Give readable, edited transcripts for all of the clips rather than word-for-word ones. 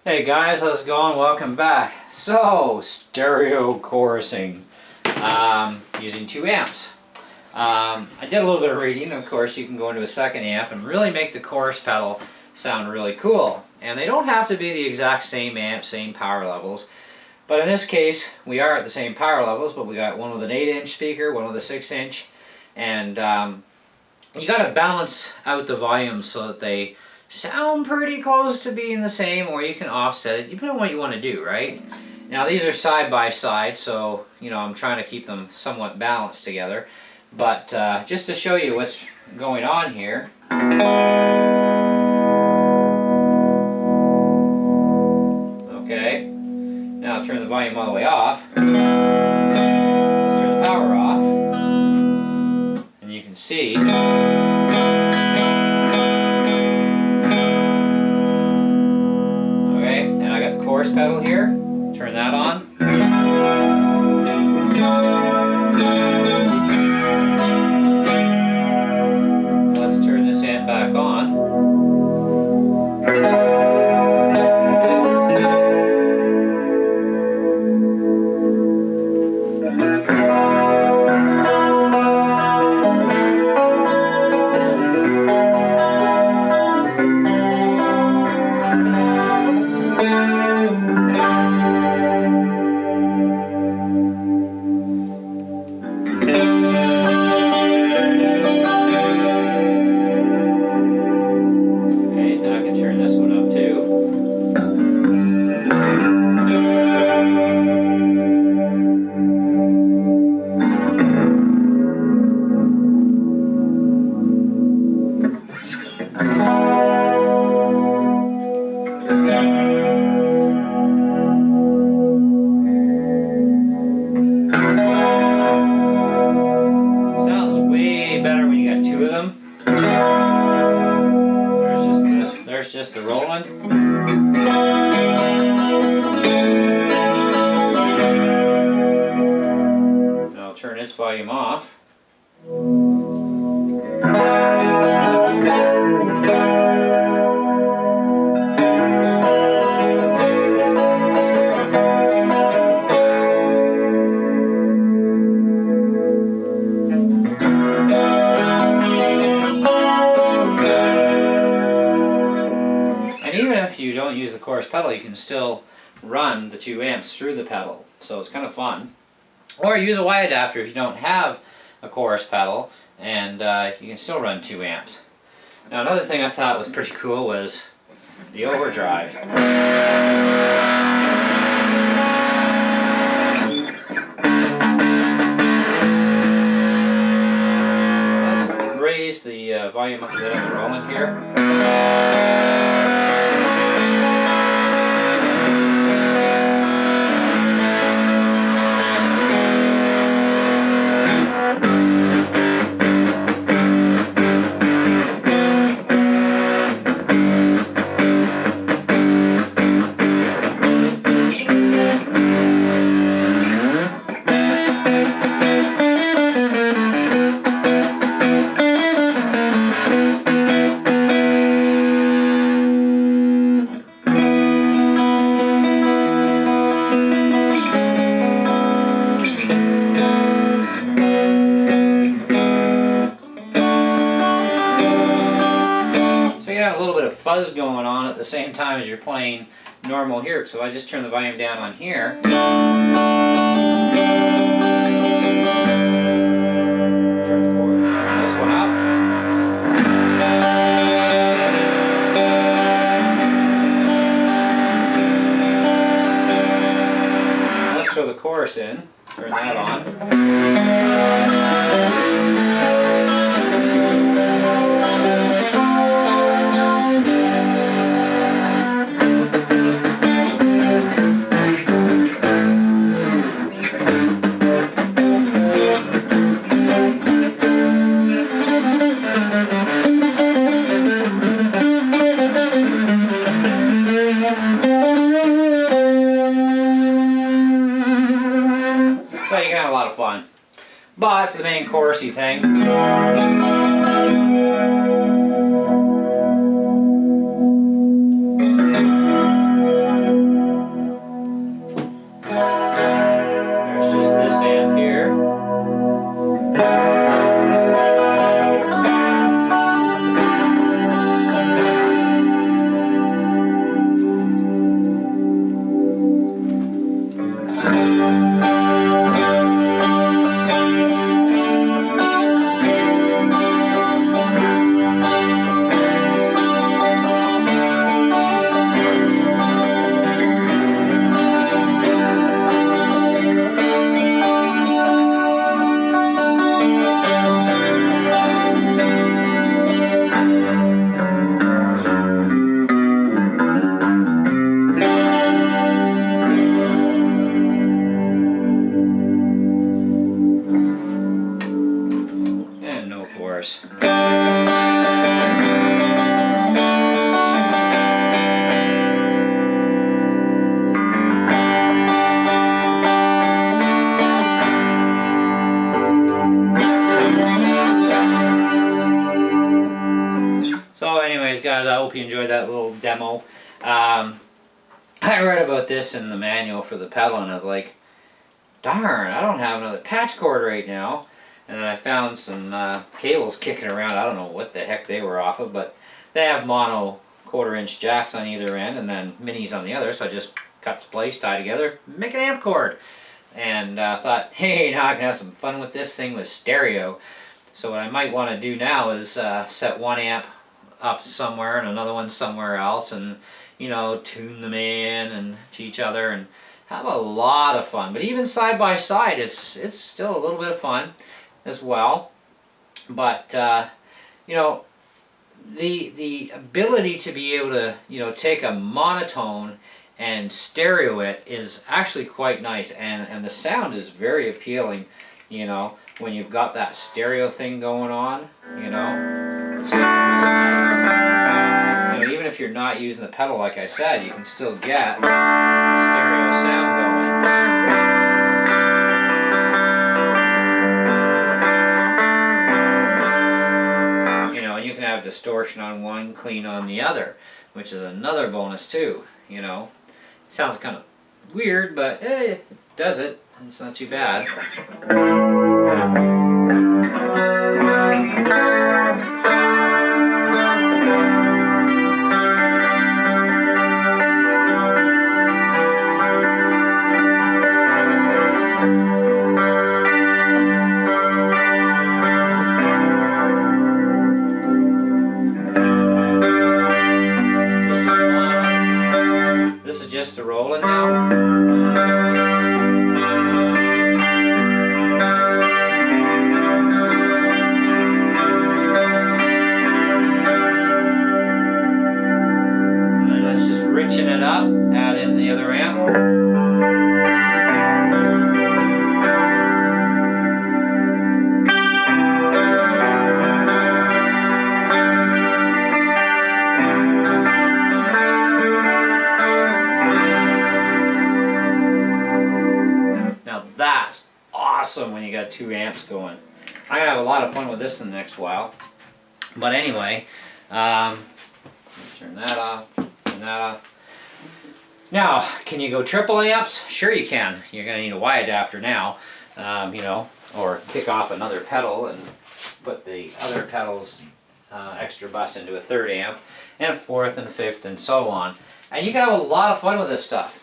Hey guys, how's it going? Welcome back. So, stereo chorusing using 2 amps. I did a little bit of reading. Of course, you can go into a second amp and really make the chorus pedal sound really cool. And they don't have to be the exact same amp, same power levels. But in this case, we are at the same power levels, but we got one with an 8-inch speaker, one with a 6-inch. And you got to balance out the volumes so that they sound pretty close to being the same, or you can offset it depending on what you want to do, right? Now these are side by side, so I'm trying to keep them somewhat balanced together, but just to show you what's going on here. Okay, now I'll turn the volume all the way off. Let's turn the power off, and you can see chorus pedal here, turn that on. Let's turn this amp back on. There's just the Roland. And I'll turn its volume off. If you don't use the chorus pedal, you can still run the 2 amps through the pedal, so it's kind of fun. Or use a Y adapter if you don't have a chorus pedal, and you can still run 2 amps. Now another thing I thought was pretty cool was the overdrive. Let's raise the volume up a bit on the Roland here. A little bit of fuzz going on at the same time as you're playing normal here. So I just turn the volume down on here. Turn this one up. Let's throw the chorus in. Turn that on. So you can have a lot of fun. But for the main chorusy thing, anyways, guys, I hope you enjoyed that little demo. I read about this in the manual for the pedal, and I was like, darn, I don't have another patch cord right now. And then I found some cables kicking around. I don't know what the heck they were off of, but they have mono 1/4 inch jacks on either end and then minis on the other, so I just cut, splice, tie together, make an amp cord. And thought, hey, now I can have some fun with this thing with stereo. So what I might want to do now is set one amp up somewhere and another one somewhere else, and you know, tune them in and to each other and have a lot of fun. But even side by side, it's still a little bit of fun as well. But you know, the ability to be able to, you know, take a monotone and stereo it is actually quite nice, and the sound is very appealing, you know, when you've got that stereo thing going on, you know. It's just really nice. You know, even if you're not using the pedal, like I said, you can still get stereo sound going. You know, and you can have distortion on one, clean on the other, which is another bonus too, you know. It sounds kind of weird, but it does it. It's not too bad. This is just the rolling now. And let's just richen it up, add in the other amp. That's awesome when you got 2 amps going. I'm gonna have a lot of fun with this in the next while. But anyway, turn that off, turn that off. Now, can you go triple amps? Sure you can. You're gonna need a Y adapter now, you know, or kick off another pedal and put the other pedal's extra bus into a 3rd amp, and a 4th and a 5th and so on. And you can have a lot of fun with this stuff.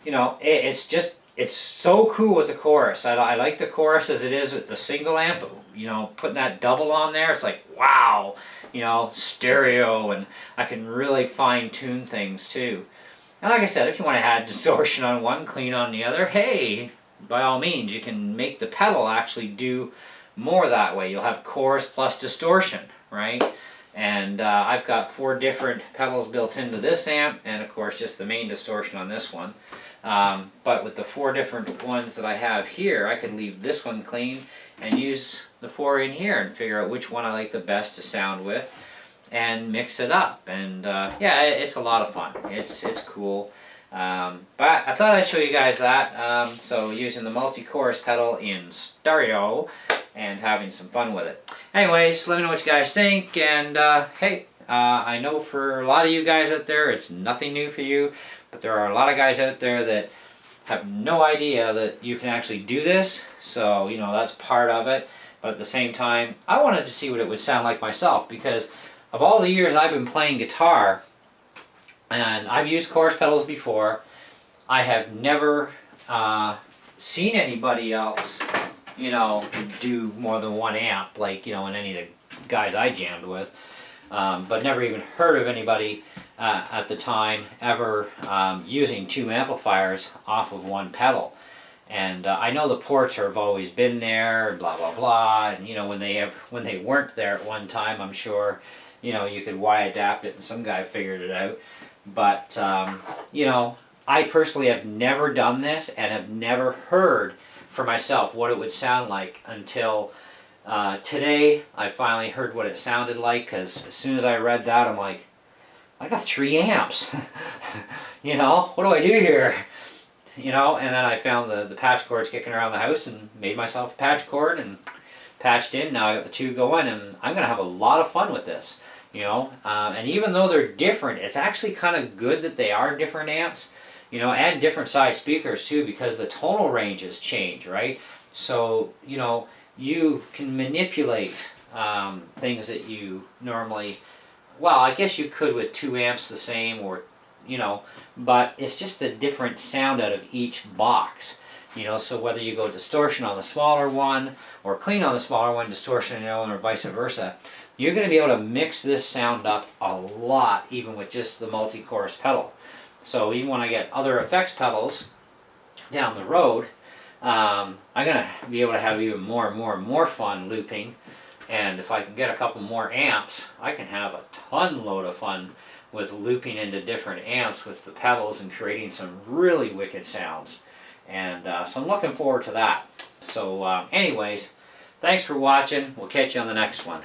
You know, it's so cool with the chorus. I like the chorus as it is with the single amp, but, you know, putting that double on there, it's like, wow, you know, stereo, and I can really fine tune things too. And like I said, if you want to add distortion on one, clean on the other, hey, by all means, you can make the pedal actually do more that way. You'll have chorus plus distortion, right? And I've got 4 different pedals built into this amp, and of course just the main distortion on this one. But with the 4 different ones that I have here, I could leave this one clean and use the 4 in here and figure out which one I like the best to sound with and mix it up. And yeah, it's a lot of fun. It's cool. But I thought I'd show you guys that. So using the Muilti Chorus pedal in stereo and having some fun with it. Anyways, let me know what you guys think, and hey, I know for a lot of you guys out there it's nothing new for you, but there are a lot of guys out there that have no idea that you can actually do this, so you know, that's part of it. But at the same time, I wanted to see what it would sound like myself, because of all the years I've been playing guitar, and I've used chorus pedals before, I have never seen anybody else, you know, do more than 1 amp, like, you know, in any of the guys I jammed with. But never even heard of anybody at the time ever using 2 amplifiers off of 1 pedal. And I know the ports have always been there, blah blah blah, and you know, when they weren't there at one time, I'm sure, you know, you could Y adapt it and some guy figured it out. But you know, I personally have never done this and have never heard for myself what it would sound like until today. I finally heard what it sounded like, because as soon as I read that, I'm like, I got 3 amps. You know, what do I do here? You know, and then I found the patch cords kicking around the house and made myself a patch cord and patched in. Now I got the 2 going, and I'm going to have a lot of fun with this. you know. And even though they're different, it's actually kind of good that they are different amps, you know, and different size speakers too, because the tonal ranges change, right? So, you know, you can manipulate things that you normally, well, I guess you could with 2 amps the same, or, you know, but it's just a different sound out of each box. You know, so whether you go distortion on the smaller one or clean on the smaller one, distortion on the other one, or vice versa, you're going to be able to mix this sound up a lot, even with just the multi-chorus pedal. So even when I get other effects pedals down the road, I'm going to be able to have even more fun looping. And if I can get a couple more amps, I can have a ton load of fun with looping into different amps with the pedals and creating some really wicked sounds. And so I'm looking forward to that. So anyways, thanks for watching. We'll catch you on the next one.